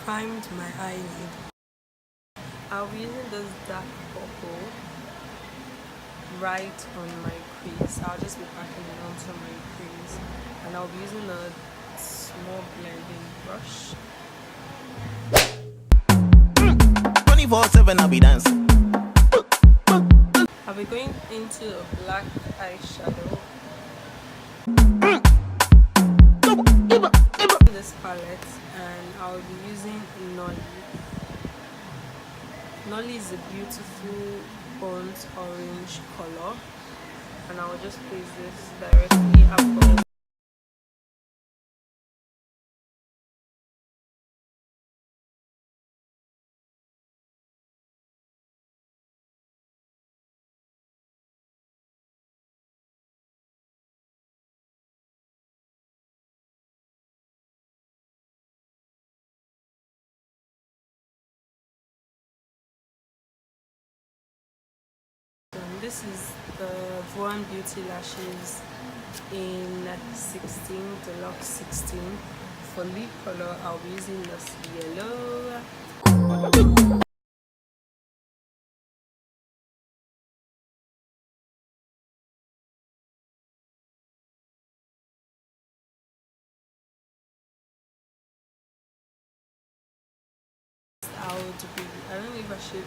Primed my eyelid. I'll be using this dark purple right on my crease. I'll just be packing it onto my crease, and I'll be using a small blending brush. 24/7 I'll be dancing. I'll be going into a black eyeshadow. This palette, and I'll be using Nolly. Nolly is a beautiful burnt orange color, and I will just place this directly above. This is the Vuan Beauty Lashes in 16, Deluxe 16. For lip color, I'll be using this yellow. I don't know if I should.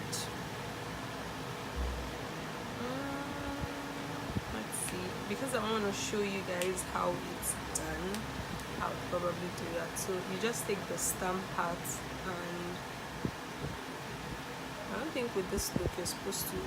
Let's see, because I want to show you guys how it's done. I'll probably do that. So you just take the stamp part, and I don't think with this look you're supposed to.